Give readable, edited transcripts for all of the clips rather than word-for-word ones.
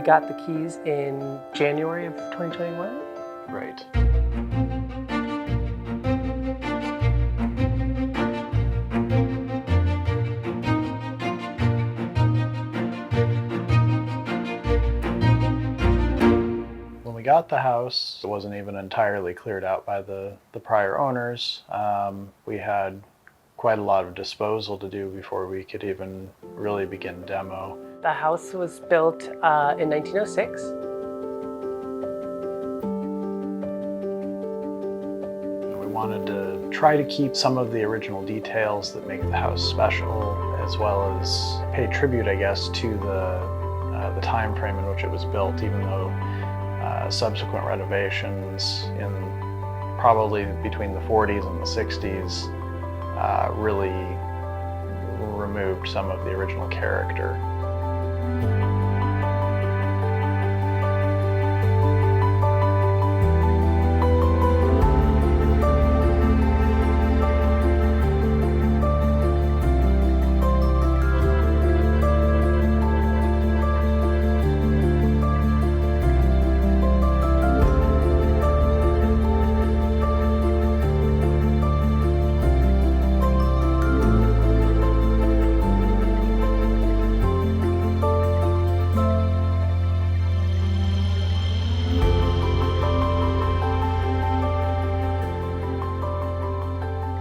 We got the keys in January of 2021. Right. When we got the house, it wasn't even entirely cleared out by the prior owners. We had quite a lot of disposal to do before we could even really begin demo. The house was built in 1906. We wanted to try to keep some of the original details that make the house special, as well as pay tribute, I guess, to the time frame in which it was built, even though subsequent renovations in probably between the 40s and the 60s really removed some of the original character.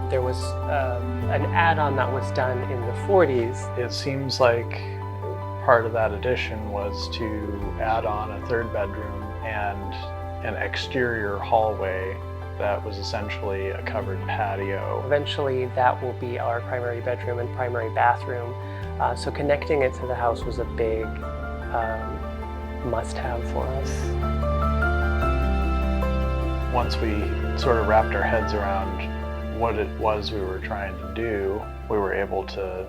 There was an add-on that was done in the 40s. It seems like part of that addition was to add on a third bedroom and an exterior hallway that was essentially a covered patio. Eventually, that will be our primary bedroom and primary bathroom. So connecting it to the house was a big must-have for us. Once we sort of wrapped our heads around what it was we were trying to do, we were able to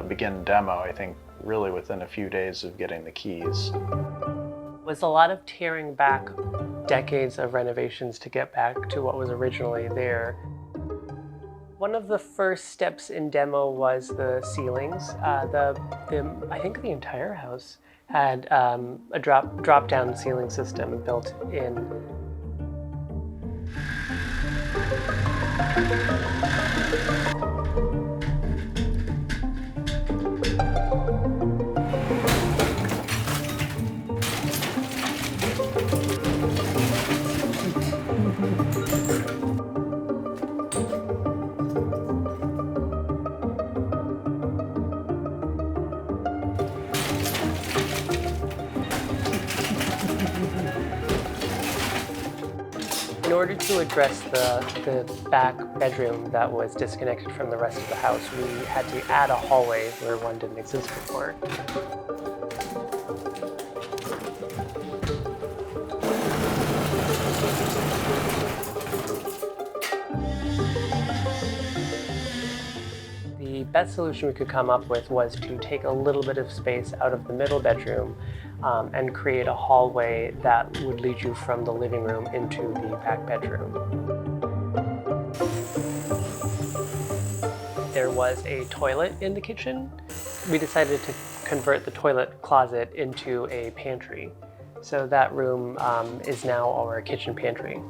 begin demo, I think, really within a few days of getting the keys. It was a lot of tearing back decades of renovations to get back to what was originally there. One of the first steps in demo was the ceilings. I think the entire house had a drop-down ceiling system built in. In order to address the back bedroom that was disconnected from the rest of the house, we had to add a hallway where one didn't exist before. The best solution we could come up with was to take a little bit of space out of the middle bedroom and create a hallway that would lead you from the living room into the back bedroom. There was a toilet in the kitchen. We decided to convert the toilet closet into a pantry. So that room is now our kitchen pantry.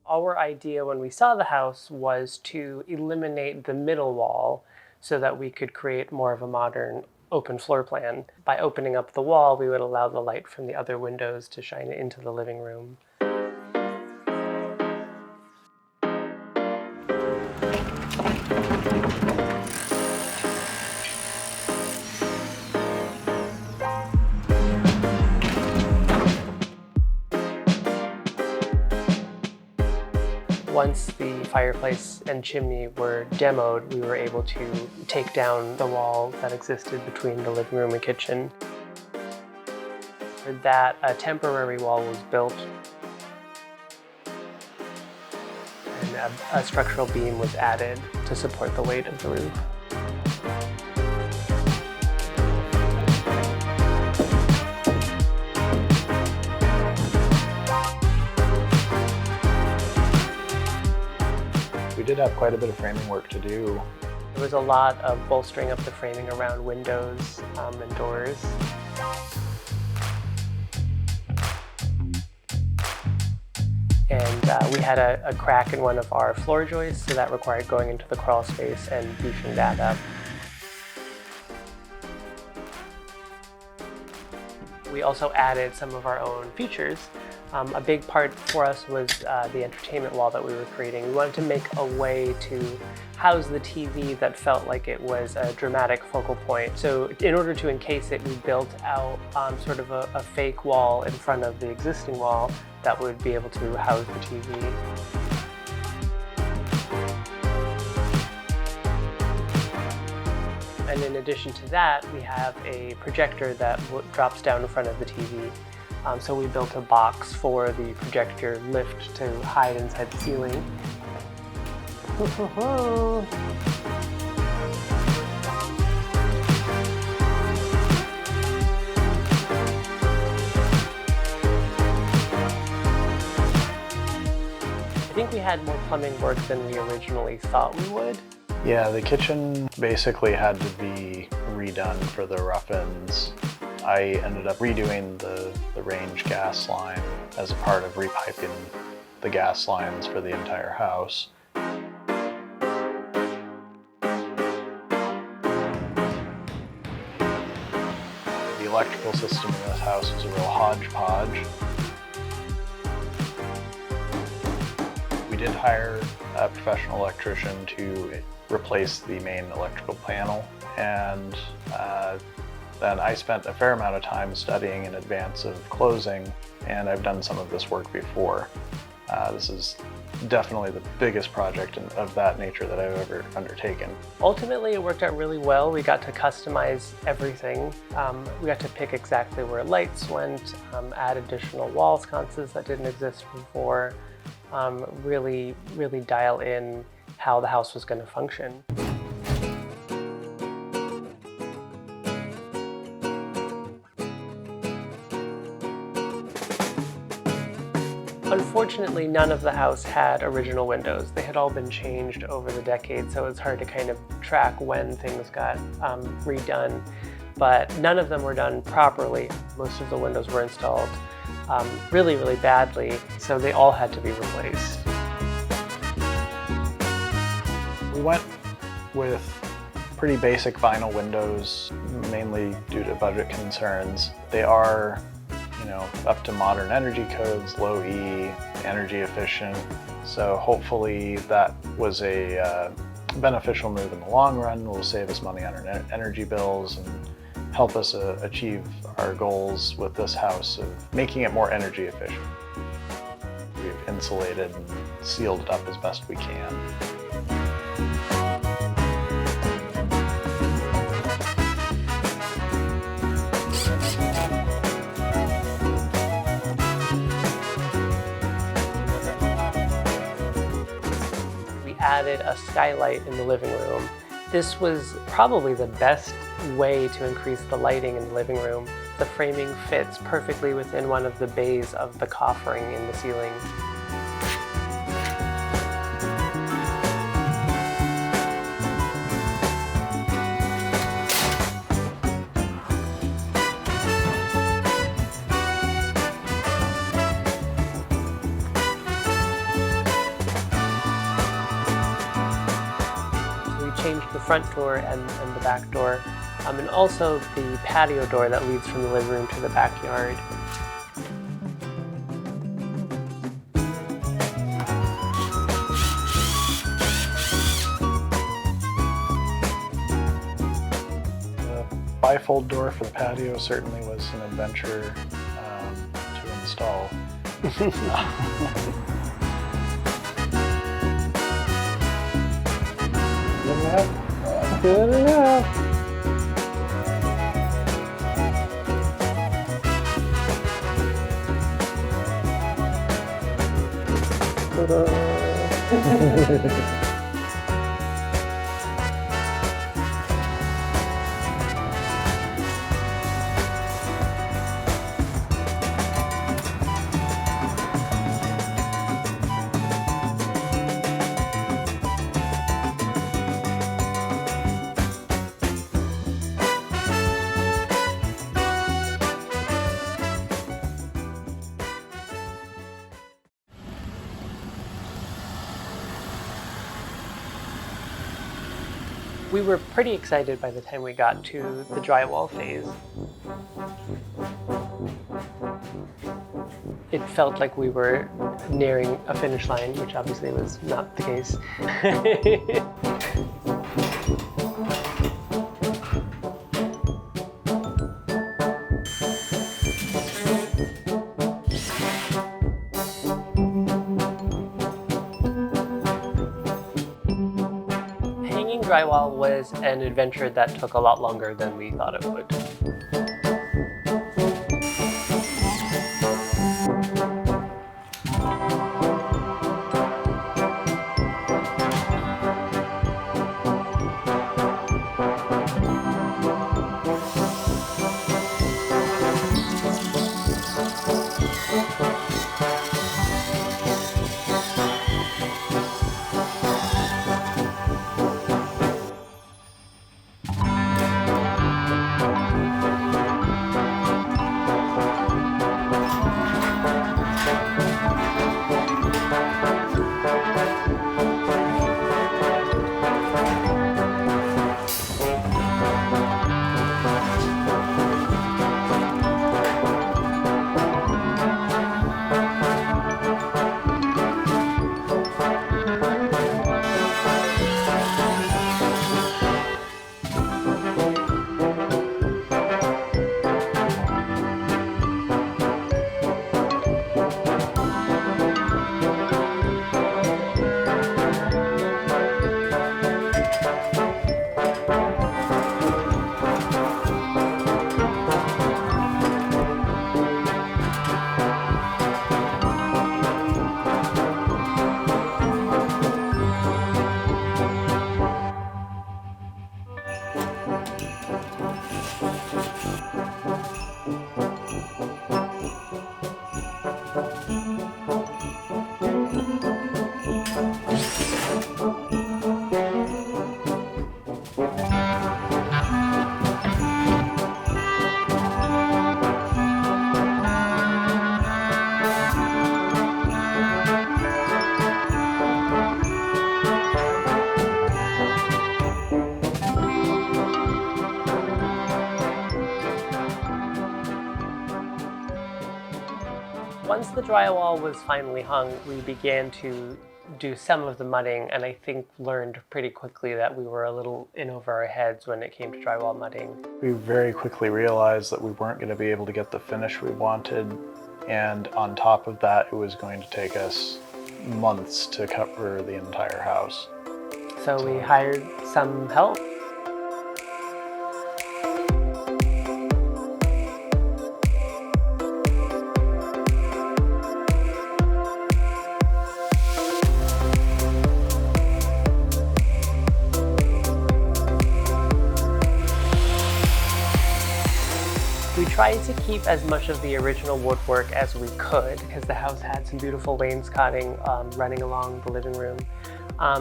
Our idea when we saw the house was to eliminate the middle wall so that we could create more of a modern open floor plan. By opening up the wall, we would allow the light from the other windows to shine into the living room. Once the fireplace and chimney were demoed, we were able to take down the wall that existed between the living room and kitchen. For that, a temporary wall was built, and a structural beam was added to support the weight of the roof. did have quite a bit of framing work to do. There was a lot of bolstering up the framing around windows and doors. And we had a crack in one of our floor joists, so that required going into the crawl space and beefing that up. We also added some of our own features. A big part for us was the entertainment wall that we were creating. We wanted to make a way to house the TV that felt like it was a dramatic focal point. So in order to encase it, we built out sort of a fake wall in front of the existing wall that would be able to house the TV. And in addition to that, we have a projector that drops down in front of the TV. So we built a box for the projector lift to hide inside the ceiling. I think we had more plumbing work than we originally thought we would. Yeah, the kitchen basically had to be redone for the rough-ins. I ended up redoing the range gas line as a part of repiping the gas lines for the entire house. The electrical system in this house was a real hodgepodge. We did hire a professional electrician to replace the main electrical panel, and then I spent a fair amount of time studying in advance of closing, and I've done some of this work before. This is definitely the biggest project of that nature that I've ever undertaken. Ultimately, it worked out really well. We got to customize everything. We got to pick exactly where lights went, add additional wall sconces that didn't exist before, really dial in how the house was going to function. Unfortunately, none of the house had original windows. They had all been changed over the decades, so it's hard to kind of track when things got redone. But none of them were done properly. Most of the windows were installed really badly, so they all had to be replaced. We went with pretty basic vinyl windows, mainly due to budget concerns. They are, up to modern energy codes, low E, energy efficient. So hopefully that was a beneficial move in the long run. Will save us money on our energy bills and help us achieve our goals with this house of making it more energy efficient. We've insulated and sealed it up as best we can. Added a skylight in the living room. This was probably the best way to increase the lighting in the living room. The framing fits perfectly within one of the bays of the coffering in the ceiling. Changed the front door and the back door, and also the patio door that leads from the living room to the backyard. The bifold door for the patio certainly was an adventure to install. Good enough. We were pretty excited by the time we got to the drywall phase. It felt like we were nearing a finish line, which obviously was not the case. Hanging drywall was an adventure that took a lot longer than we thought it would. Once the drywall was finally hung, we began to do some of the mudding, and I think learned pretty quickly that we were a little in over our heads when it came to drywall mudding. We very quickly realized that we weren't going to be able to get the finish we wanted, and on top of that, it was going to take us months to cover the entire house. So we hired some help. We tried to keep as much of the original woodwork as we could because the house had some beautiful wainscoting running along the living room.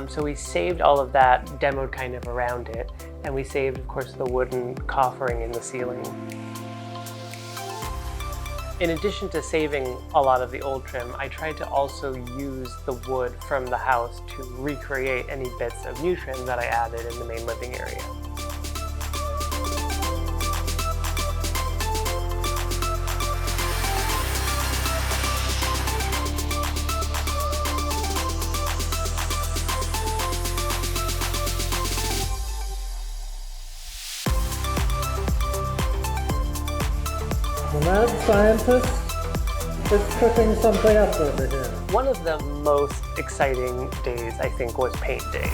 So we saved all of that, demoed kind of around it, and we saved, of course, the wooden coffering in the ceiling. In addition to saving a lot of the old trim, I tried to also use the wood from the house to recreate any bits of new trim that I added in the main living area. The mad scientist is cooking something up over here. One of the most exciting days, I think, was paint day.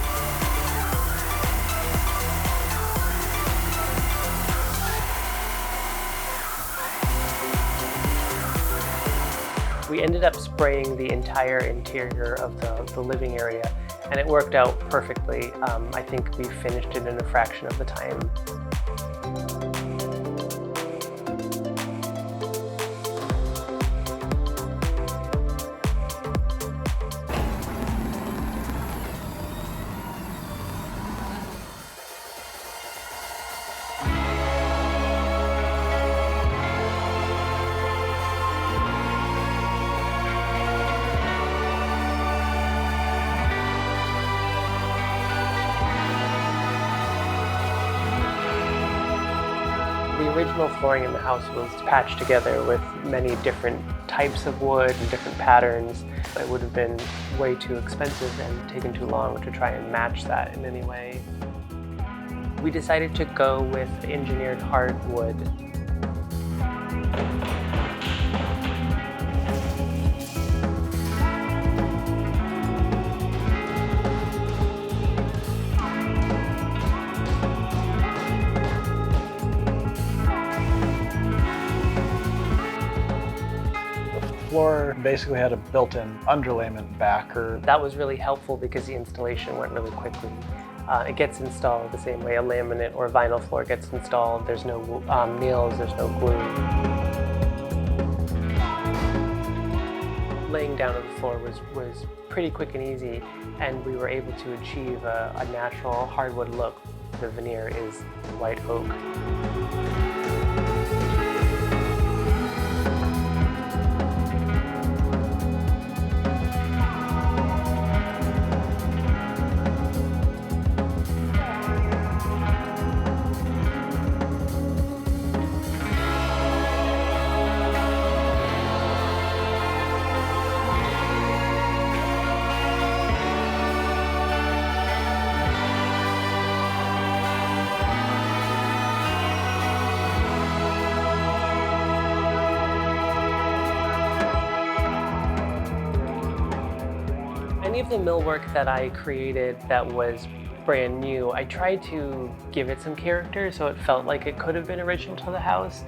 We ended up spraying the entire interior of the living area, and it worked out perfectly. I think we finished it in a fraction of the time. original flooring in the house was patched together with many different types of wood and different patterns. It would have been way too expensive and taken too long to try and match that in any way. We decided to go with engineered hardwood. The floor basically had a built-in underlayment backer. That was really helpful because the installation went really quickly. It gets installed the same way a laminate or vinyl floor gets installed. There's no nails, there's no glue. Laying down on the floor was pretty quick and easy, and we were able to achieve a natural hardwood look. The veneer is white oak. Any of the millwork that I created that was brand new, I tried to give it some character so it felt like it could have been original to the house.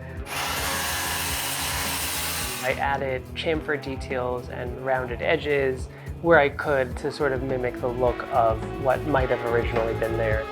I added chamfer details and rounded edges where I could to sort of mimic the look of what might have originally been there.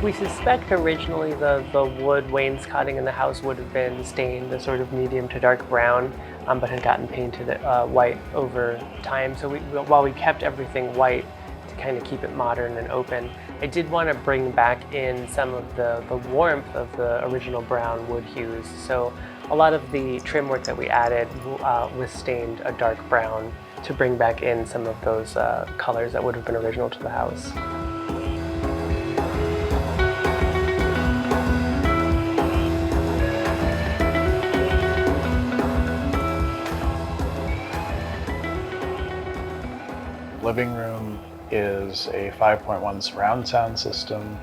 We suspect originally the wood wainscoting in the house would have been stained a sort of medium to dark brown, but had gotten painted white over time. So while we kept everything white to kind of keep it modern and open, I did want to bring back in some of the warmth of the original brown wood hues. So a lot of the trim work that we added was stained a dark brown to bring back in some of those colors that would have been original to the house. Living room is a 5.1 surround sound system.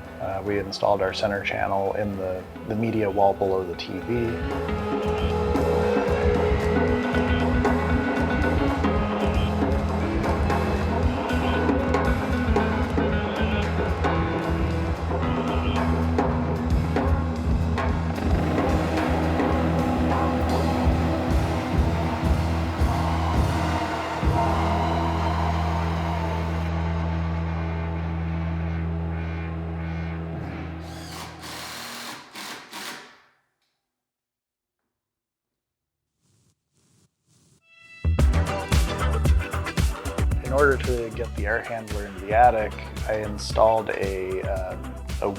We installed our center channel in the media wall below the TV. order to get the air handler into the attic, I installed a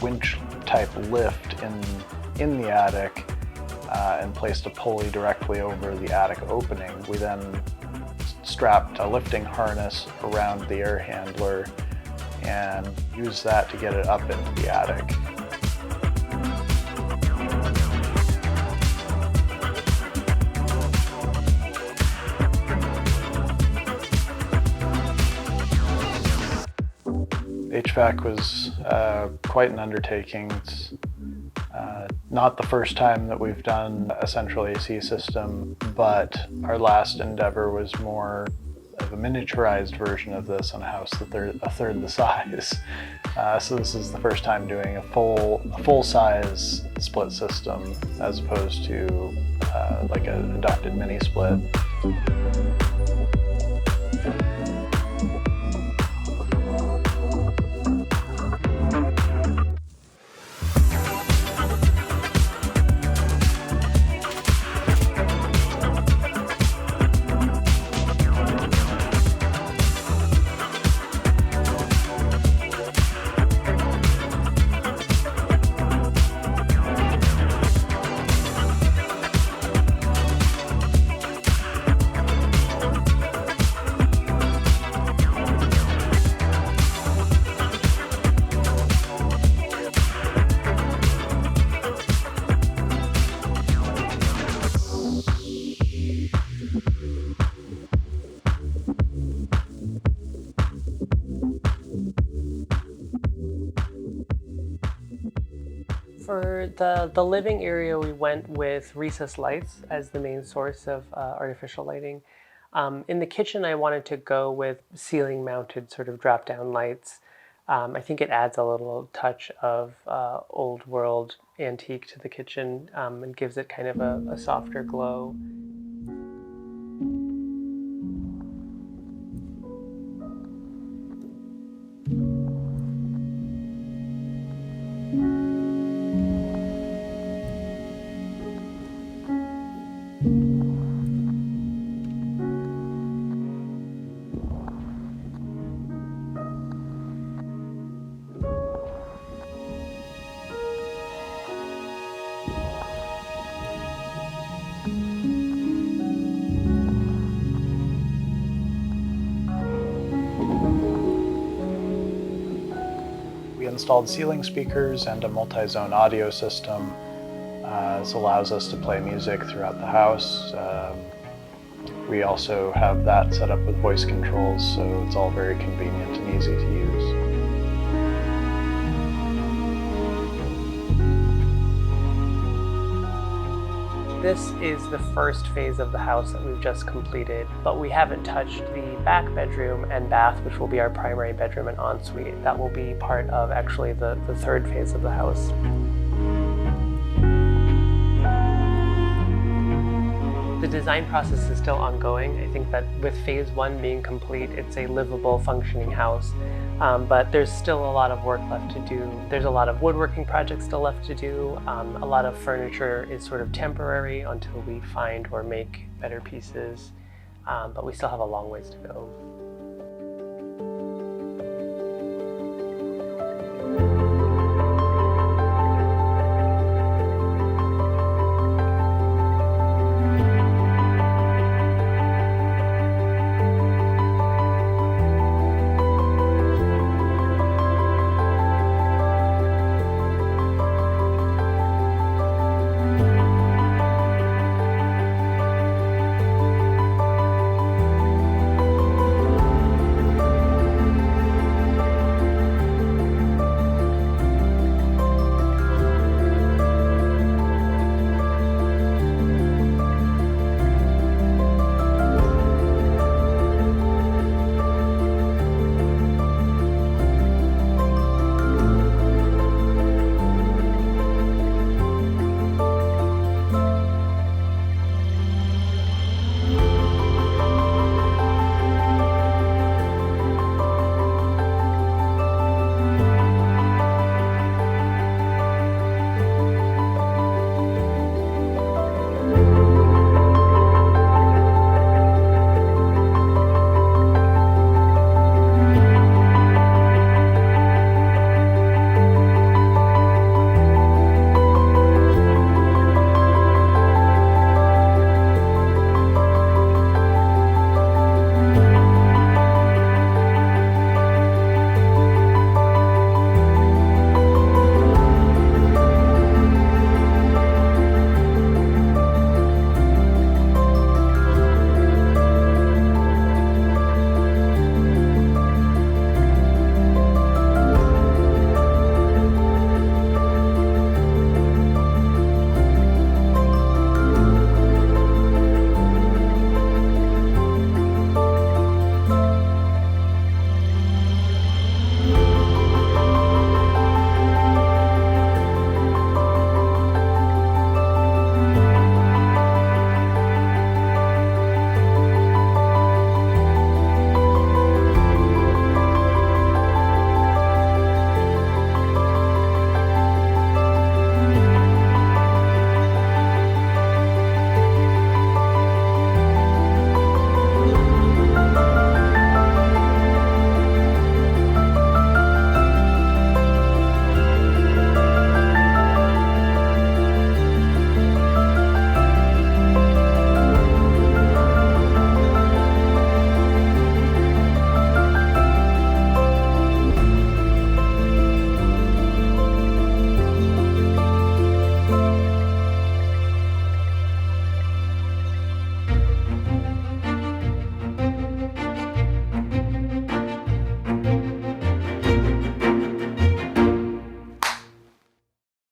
winch type lift in the attic and placed a pulley directly over the attic opening. We then strapped a lifting harness around the air handler and used that to get it up into the attic. HVAC was quite an undertaking. It's not the first time that we've done a central AC system, but our last endeavor was more of a miniaturized version of this on a house a third the size. So this is the first time doing a full-size split system as opposed to like a ducted mini split. For the living area, we went with recessed lights as the main source of artificial lighting. In the kitchen, I wanted to go with ceiling mounted sort of drop down lights. I think it adds a little touch of old world antique to the kitchen and gives it kind of a softer glow. Installed ceiling speakers and a multi-zone audio system. This allows us to play music throughout the house. We also have that set up with voice controls, so it's all very convenient and easy to use. This is the first phase of the house that we've just completed, but we haven't touched the back bedroom and bath, which will be our primary bedroom and ensuite. That will be part of actually the third phase of the house. The design process is still ongoing. I think that with phase one being complete, it's a livable, functioning house. But there's still a lot of work left to do. There's a lot of woodworking projects still left to do. A lot of furniture is sort of temporary until we find or make better pieces. But we still have a long ways to go.